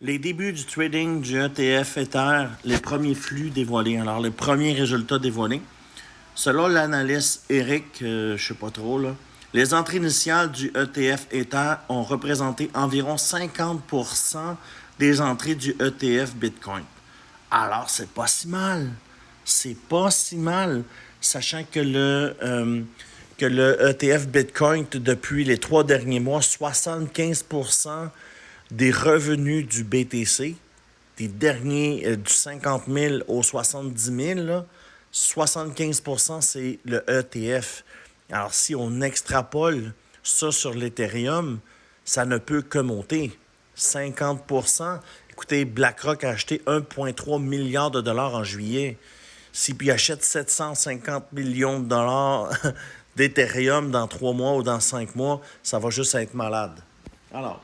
Les débuts du trading du ETF Ether, les premiers flux dévoilés. Alors, les premiers résultats dévoilés. Selon l'analyste Eric, je sais pas trop, là, les entrées initiales du ETF Ether ont représenté environ 50% des entrées du ETF Bitcoin. Alors, c'est pas si mal. C'est pas si mal, sachant que le ETF Bitcoin, depuis les 3 derniers mois, 75% des revenus du BTC, des derniers du 50 000 au 70 000, là, 75%, c'est le ETF. Alors, si on extrapole ça sur l'Ethereum, ça ne peut que monter. 50%. Écoutez, BlackRock a acheté 1,3 milliard de dollars en juillet. S'il achète 750 millions de dollars d'Ethereum dans 3 mois ou dans 5 mois, ça va juste être malade. Alors,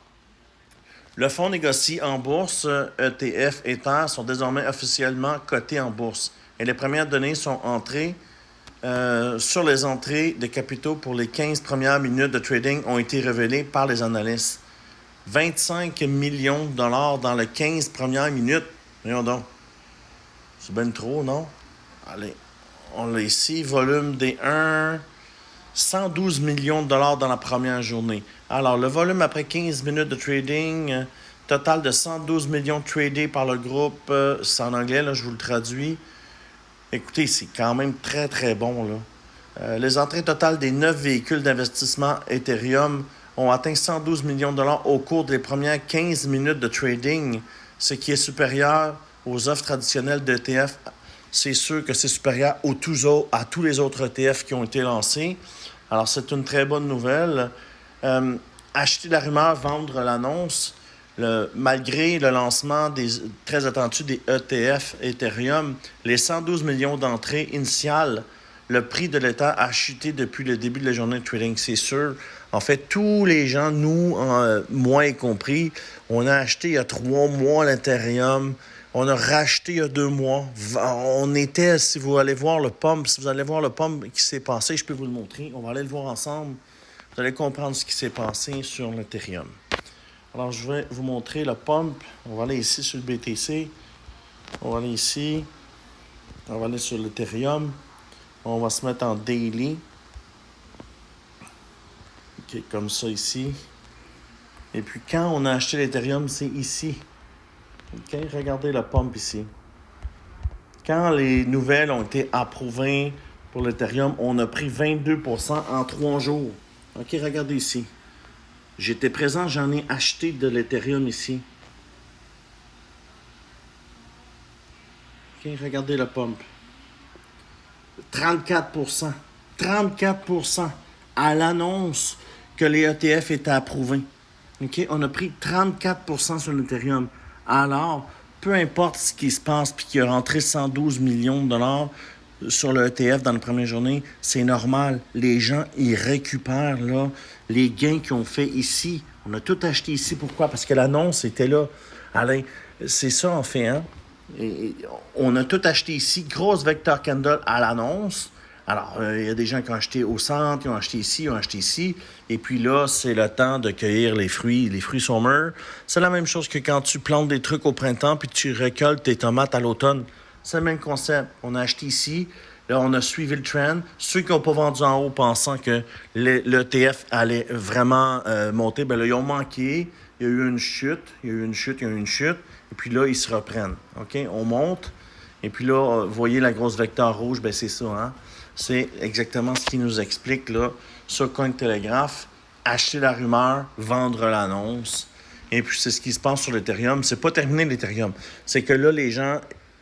le fonds négocie en bourse, ETF et Ether sont désormais officiellement cotés en bourse. Et les premières données sont entrées sur les entrées de capitaux pour les 15 premières minutes de trading ont été révélées par les analystes. 25 millions de dollars dans les 15 premières minutes. Voyons donc. C'est bien trop, non? Allez, on l'a ici. Volume des 1... 112 millions de dollars dans la première journée. Alors, le volume après 15 minutes de trading, total de 112 millions tradés par le groupe. C'est en anglais, là, je vous le traduis. Écoutez, c'est quand même très, très bon, là. Les entrées totales des 9 véhicules d'investissement Ethereum ont atteint 112 millions de dollars au cours des premières 15 minutes de trading, ce qui est supérieur aux offres traditionnelles d'ETF. C'est sûr que c'est supérieur à tous les autres ETF qui ont été lancés. Alors, c'est une très bonne nouvelle. Acheter la rumeur, vendre l'annonce. Malgré le lancement très attendu des ETF Ethereum, les 112 millions d'entrées initiales, le prix de l'Ether a chuté depuis le début de la journée de trading, c'est sûr. En fait, tous les gens, nous, moi y compris, on a acheté il y a 3 mois l'Ethereum. On a racheté il y a 2 mois. On était, si vous allez voir le pump, qui s'est passé, je peux vous le montrer. On va aller le voir ensemble. Vous allez comprendre ce qui s'est passé sur l'Ethereum. Alors, je vais vous montrer le pump. On va aller ici sur le BTC. On va aller ici. On va aller sur l'Ethereum. On va se mettre en daily. OK, comme ça ici. Et puis, quand on a acheté l'Ethereum, c'est ici. OK, regardez le pump ici. Quand les nouvelles ont été approuvées pour l'Ethereum, on a pris 22% en 3 jours. OK, regardez ici. J'étais présent, j'en ai acheté de l'Ethereum ici. OK, regardez le pump. 34%. 34% à l'annonce que les ETF étaient approuvés. OK, on a pris 34% sur l'Ethereum. Alors, peu importe ce qui se passe puis qu'il a rentré 112 millions de dollars sur le ETF dans la première journée, c'est normal. Les gens, ils récupèrent là, les gains qu'ils ont fait ici. On a tout acheté ici. Pourquoi? Parce que l'annonce était là. Alain, c'est ça en fait, hein? Et on a tout acheté ici. Grosse Vector Candle à l'annonce. Alors, il y a des gens qui ont acheté au centre, ils ont acheté ici, ils ont acheté ici. Et puis là, c'est le temps de cueillir les fruits. Les fruits sont mûrs. C'est la même chose que quand tu plantes des trucs au printemps puis tu récoltes tes tomates à l'automne. C'est le même concept. On a acheté ici. Là, on a suivi le trend. Ceux qui n'ont pas vendu en haut pensant que l'ETF allait vraiment monter, ben là, ils ont manqué. Il y a eu une chute. Et puis là, ils se reprennent. OK? On monte. Et puis là, vous voyez la grosse vecteur rouge, ben c'est ça, hein? C'est exactement ce qu'il nous explique là sur Cointelegraph. Acheter la rumeur, vendre l'annonce. Et puis c'est ce qui se passe sur l'Ethereum. C'est pas terminé l'Ethereum. C'est que là, les gens,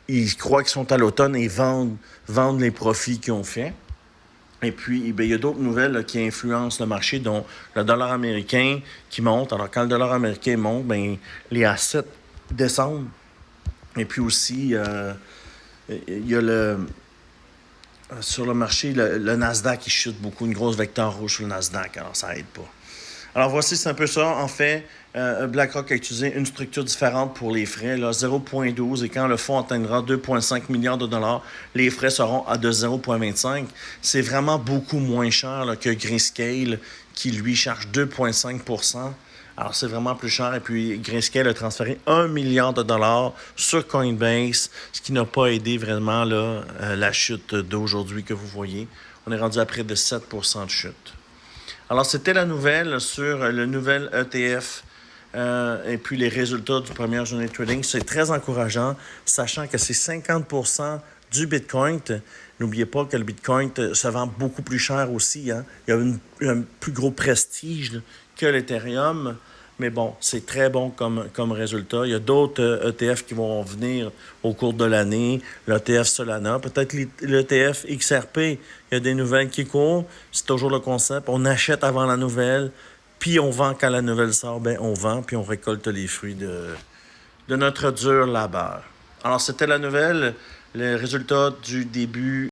ils croient qu'ils sont à l'automne et vendent les profits qu'ils ont fait. Et puis, ben, il y a d'autres nouvelles là, qui influencent le marché, dont le dollar américain qui monte. Alors, quand le dollar américain monte, ben, les assets descendent. Et puis aussi, il y a sur le marché, le Nasdaq, il chute beaucoup. Une grosse vecteur rouge sur le Nasdaq. Alors, ça aide pas. Alors, voici, c'est un peu ça. En fait, BlackRock a utilisé une structure différente pour les frais, là, 0,12. Et quand le fonds atteindra 2,5 milliards de dollars, les frais seront de 0,25. C'est vraiment beaucoup moins cher là, que Grayscale, qui, lui, charge 2,5%. Alors, c'est vraiment plus cher. Et puis, Grayscale a transféré 1 milliard de dollars sur Coinbase, ce qui n'a pas aidé vraiment là, la chute d'aujourd'hui que vous voyez. On est rendu à près de 7% de chute. Alors, c'était la nouvelle sur le nouvel ETF et puis les résultats du première journée de trading. C'est très encourageant, sachant que c'est 50% du Bitcoin. N'oubliez pas que le Bitcoin se vend beaucoup plus cher aussi. Hein? Il y a un plus gros prestige que l'Ethereum. Mais bon, c'est très bon comme résultat. Il y a d'autres ETF qui vont venir au cours de l'année. L'ETF Solana, peut-être l'ETF XRP. Il y a des nouvelles qui courent. C'est toujours le concept. On achète avant la nouvelle, puis on vend quand la nouvelle sort. Ben, on vend, puis on récolte les fruits de notre dur labeur. Alors, c'était la nouvelle, le résultat du début